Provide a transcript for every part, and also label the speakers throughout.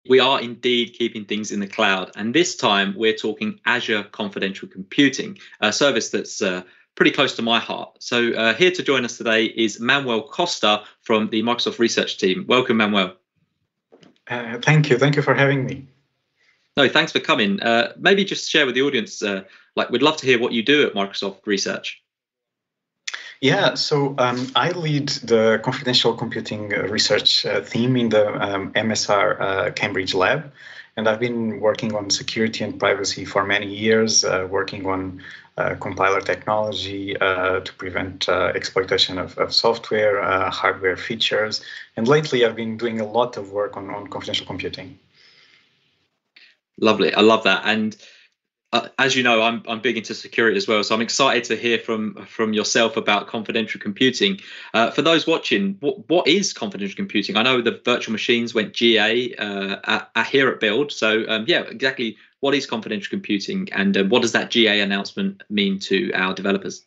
Speaker 1: We are indeed keeping things in the cloud. And this time we're talking Azure Confidential Computing, a service that's pretty close to my heart. So here to join us today is Manuel Costa from the Microsoft research team. Welcome, Manuel.
Speaker 2: Thank you. Thank you for having me.
Speaker 1: No, thanks for coming. Maybe just share with the audience, we'd love to hear what you do at Microsoft Research.
Speaker 2: Yeah, so I lead the confidential computing research team in the MSR Cambridge lab, and I've been working on security and privacy for many years, working on compiler technology to prevent exploitation of software, hardware features, and lately I've been doing a lot of work on confidential computing.
Speaker 1: Lovely, I love that. And as you know, I'm big into security as well, so I'm excited to hear from yourself about confidential computing. For those watching, what is confidential computing? I know the virtual machines went GA here at Build, so yeah, exactly what is confidential computing, and what does that GA announcement mean to our developers?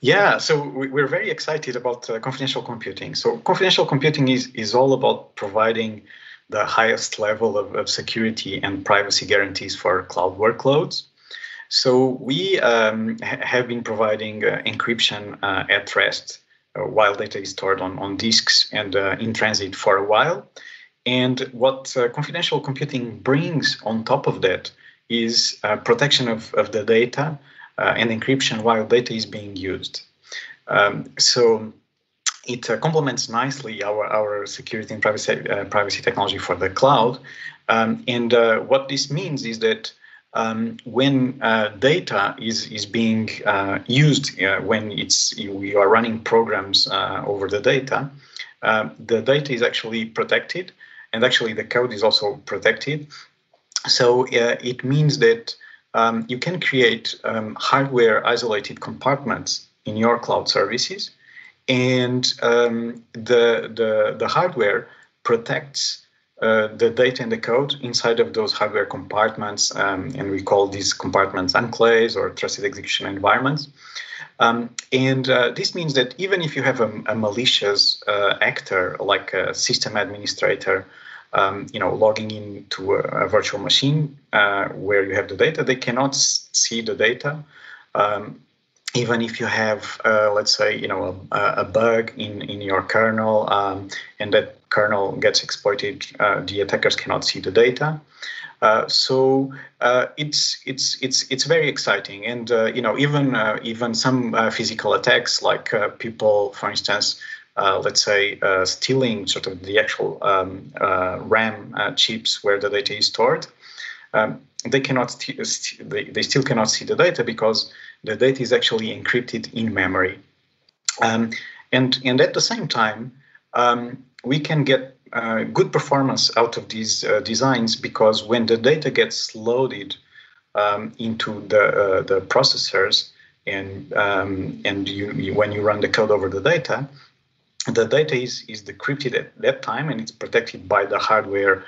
Speaker 2: Yeah, so we're very excited about confidential computing. So confidential computing is all about providing the highest level of security and privacy guarantees for cloud workloads. So we have been providing encryption at rest while data is stored on disks and in transit for a while. And what confidential computing brings on top of that is protection of the data and encryption while data is being used. So it complements nicely our security and privacy technology for the cloud. And what this means is that when data is being used, when we are running programs over the data is actually protected, and actually the code is also protected. So it means that you can create hardware isolated compartments in your cloud services, and the hardware protects the data and the code inside of those hardware compartments, and we call these compartments enclaves or trusted execution environments. And this means that even if you have a malicious actor like a system administrator, logging into a virtual machine where you have the data, they cannot see the data. Even if you have, let's say, a bug in your kernel, and that kernel gets exploited, the attackers cannot see the data. So it's very exciting, and even some physical attacks, like people, for instance, let's say stealing sort of the actual RAM chips where the data is stored. They still cannot see the data because the data is actually encrypted in memory. And at the same time, we can get good performance out of these designs, because when the data gets loaded into the processors, and when you run the code over the data is decrypted at that time, and it's protected by the hardware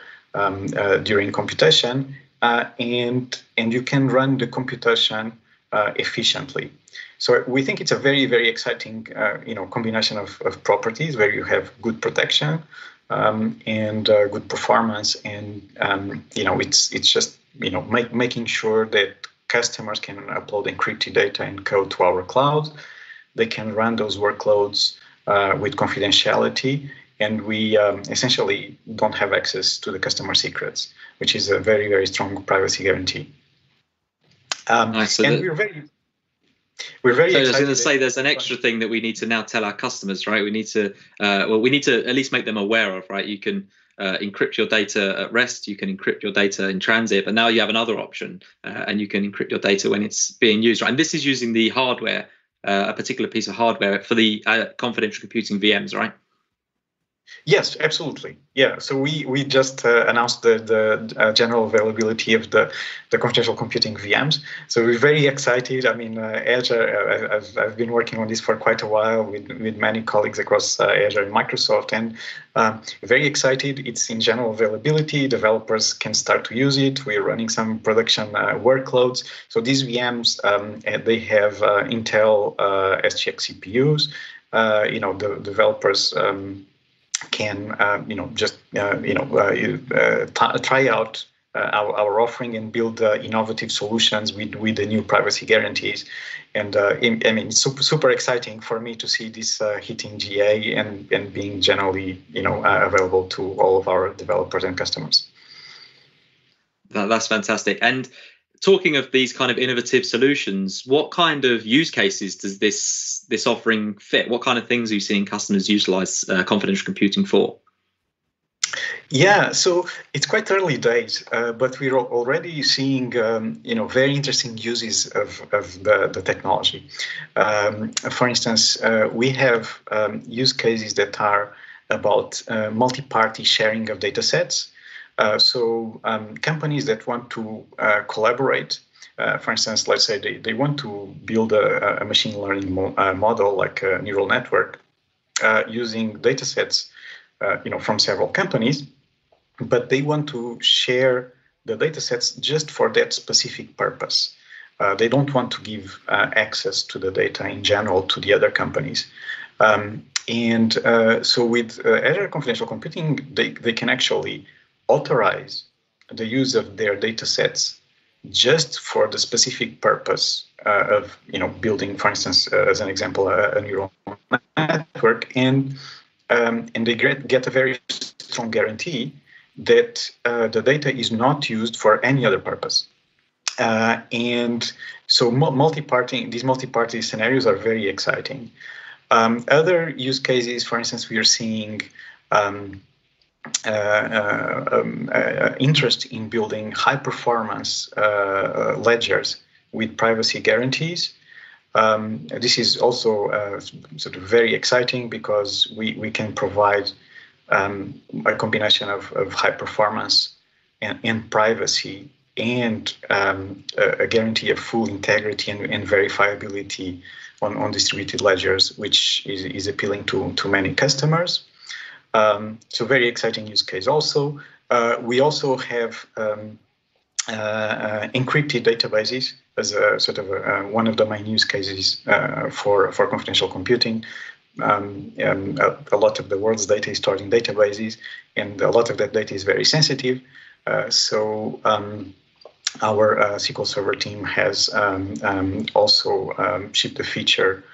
Speaker 2: during computation, and you can run the computation efficiently. So we think it's a very, very exciting combination of properties where you have good protection and good performance, and it's just making sure that customers can upload encrypted data and code to our cloud. They can run those workloads with confidentiality, and we essentially don't have access to the customer secrets, which is a very, very strong privacy guarantee.
Speaker 1: Nice. So
Speaker 2: and we're very
Speaker 1: so
Speaker 2: excited.
Speaker 1: I was going to say, there's an extra thing that we need to now tell our customers, right? We need to at least make them aware of, right? You can encrypt your data at rest, you can encrypt your data in transit, but now you have another option, and you can encrypt your data when it's being used, right? And this is using the hardware, a particular piece of hardware for the confidential computing VMs, right?
Speaker 2: Yes, absolutely. Yeah. So we just announced the general availability of the confidential computing VMs. So we're very excited. I mean, Azure. I've been working on this for quite a while with many colleagues across Azure and Microsoft, and very excited. It's in general availability. Developers can start to use it. We're running some production workloads. So these VMs, they have Intel SGX CPUs. The developers can just try out our offering and build innovative solutions with the new privacy guarantees. And it's super exciting for me to see this hitting GA and being generally available to all of our developers and customers.
Speaker 1: That's fantastic. And talking of these kind of innovative solutions, what kind of use cases does this offering fit? What kind of things are you seeing customers utilize confidential computing for?
Speaker 2: Yeah, so it's quite early days, but we're already seeing very interesting uses of the technology. For instance, we have use cases that are about multi-party sharing of data sets. So companies that want to collaborate, for instance, let's say they want to build a machine learning model like a neural network using data sets from several companies, but they want to share the data sets just for that specific purpose. They don't want to give access to the data in general to the other companies. So with Azure Confidential Computing, they can actually authorize the use of their data sets just for the specific purpose of building, for instance, as an example, a neural network, and they get a very strong guarantee that the data is not used for any other purpose. And so these multi-party scenarios are very exciting. Other use cases, for instance, we are seeing interest in building high-performance ledgers with privacy guarantees. This is also sort of very exciting because we can provide a combination of high performance and privacy and a guarantee of full integrity and verifiability on distributed ledgers, which is appealing to many customers. So very exciting use case. Also, we also have encrypted databases as a sort of one of the main use cases for confidential computing. A lot of the world's data is stored in databases, and a lot of that data is very sensitive. So our SQL Server team has also shipped a feature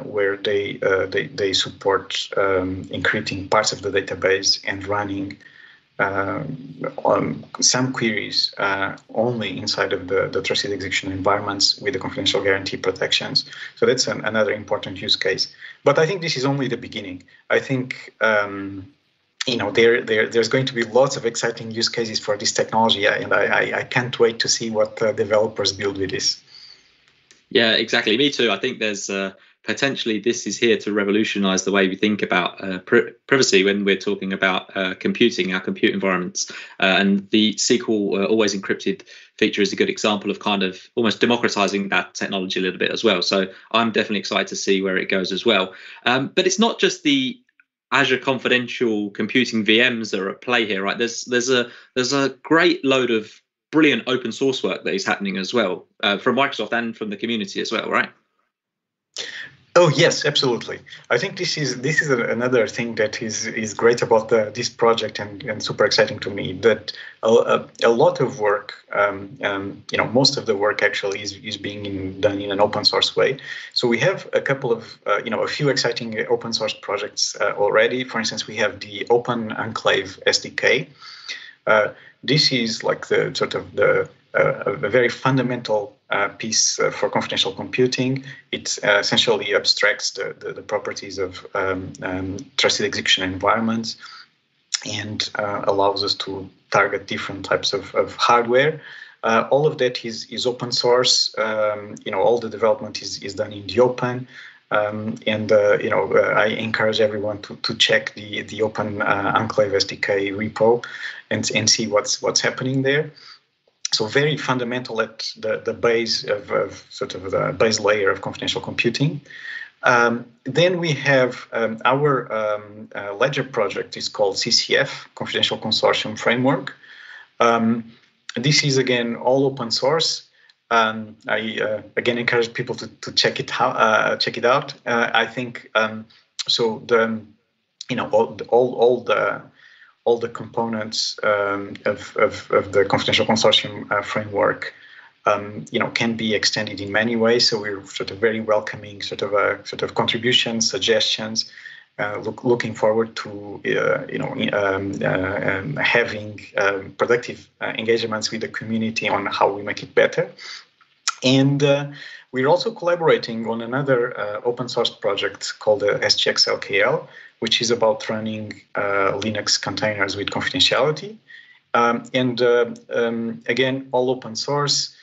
Speaker 2: where they support encrypting parts of the database and running on some queries only inside of the trusted execution environments with the confidential guarantee protections. So that's another important use case. But I think this is only the beginning. I think there's going to be lots of exciting use cases for this technology, and I can't wait to see what developers build with this.
Speaker 1: Yeah, exactly. Me too. I think there's potentially this is here to revolutionize the way we think about privacy when we're talking about computing, our compute environments. And the SQL always encrypted feature is a good example of kind of almost democratizing that technology a little bit as well. So I'm definitely excited to see where it goes as well. But it's not just the Azure confidential computing VMs that are at play here, right? There's a great load of brilliant open source work that is happening as well from Microsoft and from the community as well, right?
Speaker 2: Oh yes, absolutely. I think this is another thing that is great about this project and super exciting to me. That a lot of work, most of the work actually is being done in an open source way. So we have a couple of a few exciting open source projects already. For instance, we have the Open Enclave SDK. This is like the sort of a very fundamental piece for confidential computing. It essentially abstracts the properties of trusted execution environments and allows us to target different types of hardware. All of that is open source. All the development is done in the open. I encourage everyone to check the Open Enclave SDK repo and see what's happening there. So very fundamental at the base of sort of the base layer of confidential computing. Then we have our ledger project is called CCF, Confidential Consortium Framework. This is again all open source. I again encourage people to check it out. I think so. all the components of the confidential consortium framework, can be extended in many ways. So we're sort of very welcoming sort of contributions, suggestions. Looking forward to having productive engagements with the community on how we make it better. And we're also collaborating on another open source project called the SGX LKL, which is about running Linux containers with confidentiality. Again, all open source.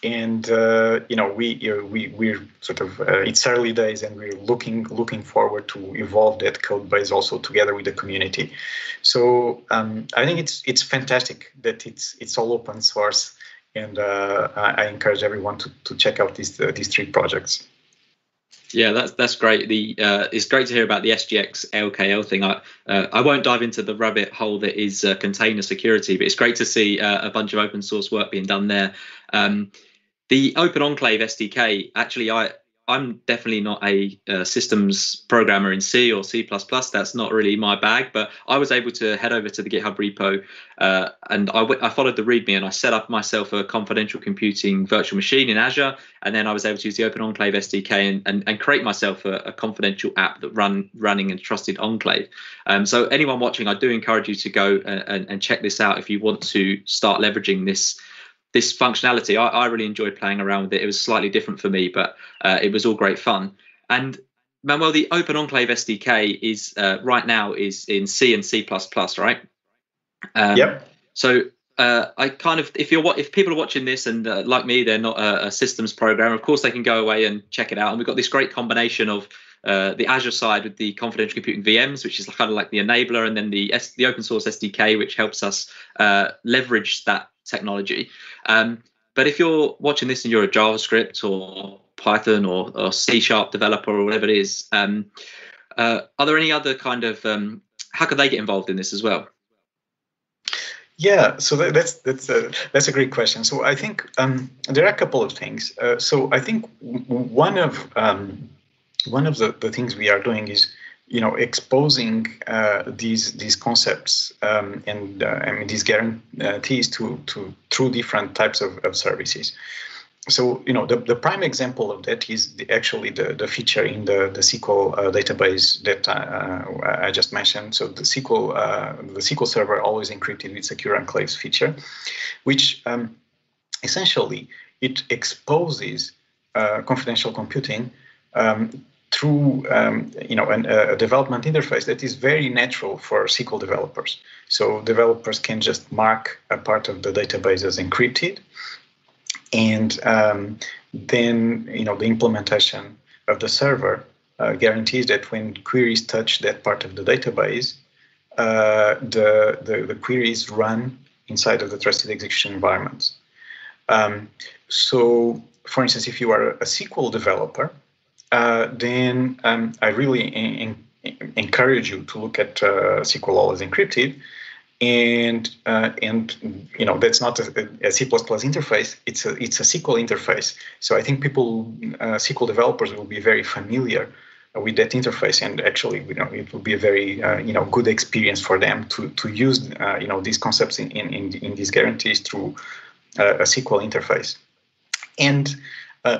Speaker 2: We're sort of it's early days, and we're looking forward to evolve that code base also together with the community. So I think it's fantastic that it's all open source, and I encourage everyone to check out these 3 projects.
Speaker 1: Yeah, that's great. It's great to hear about the SGX LKL thing. I won't dive into the rabbit hole that is container security, but it's great to see a bunch of open source work being done there. The Open Enclave SDK, actually, I'm definitely not a systems programmer in C or C++. That's not really my bag, but I was able to head over to the GitHub repo and I followed the README, and I set up myself a confidential computing virtual machine in Azure, and then I was able to use the Open Enclave SDK and create myself a confidential app that running in a trusted enclave. So anyone watching, I do encourage you to go and check this out if you want to start leveraging this functionality. I really enjoyed playing around with it. It was slightly different for me, but it was all great fun. And Manuel, the Open Enclave SDK is right now is in C and C++, right?
Speaker 2: Yep.
Speaker 1: So I kind of, if people are watching this and like me, they're not a systems programmer, of course they can go away and check it out. And we've got this great combination of the Azure side with the confidential computing VMs, which is kind of like the enabler, and then the open source SDK, which helps us leverage that technology. But if you're watching this and you're a JavaScript or Python or C# developer or whatever it is, are there any other kind of how could they get involved in this as well?
Speaker 2: Yeah, so that's a great question. So I think there are a couple of things. So I think one of the things we are doing is exposing these concepts and these guarantees through different types of services. So the prime example of that is actually the feature in the SQL database that I just mentioned. So the SQL Server always encrypted with secure enclaves feature, which essentially it exposes confidential computing through a development interface that is very natural for SQL developers. So developers can just mark a part of the database as encrypted, and then the implementation of the server guarantees that when queries touch that part of the database, the queries run inside of the trusted execution environments. So, for instance, if you are a SQL developer, then I really encourage you to look at SQL Always Encrypted, and that's not a C++ interface. It's a SQL interface. So I think SQL developers will be very familiar with that interface, and actually it will be a very good experience for them to use these concepts in these guarantees through a SQL interface. And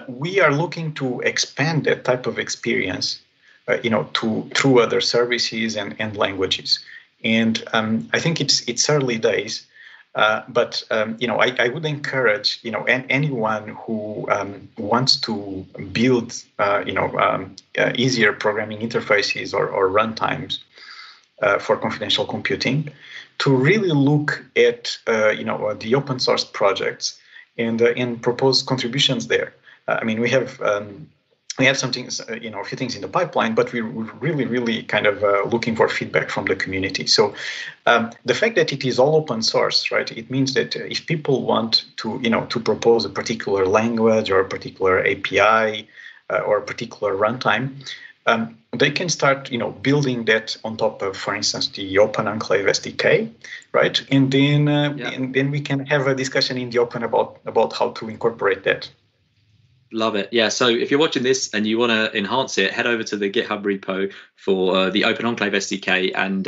Speaker 2: we are looking to expand that type of experience, through other services and languages. And I think it's early days, but I would encourage anyone who wants to build easier programming interfaces or runtimes for confidential computing to really look at the open source projects and propose contributions there. We have some things, a few things in the pipeline, but we're really kind of looking for feedback from the community. So the fact that it is all open source, right? It means that if people want to propose a particular language or a particular API or a particular runtime, they can start, building that on top of, for instance, the Open Enclave SDK, right? And then we can have a discussion in the open about how to incorporate that.
Speaker 1: Love it. Yeah. So if you're watching this and you want to enhance it, head over to the GitHub repo for the Open Enclave SDK and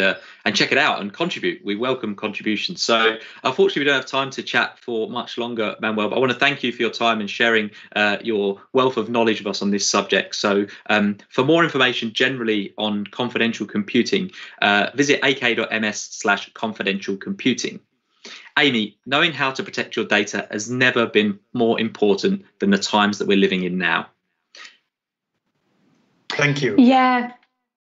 Speaker 1: check it out and contribute. We welcome contributions. So unfortunately, we don't have time to chat for much longer, Manuel. But I want to thank you for your time and sharing your wealth of knowledge with us on this subject. So for more information generally on confidential computing, visit ak.ms/confidential computing. Amy, knowing how to protect your data has never been more important than the times that we're living in now.
Speaker 2: Thank you.
Speaker 3: Yeah,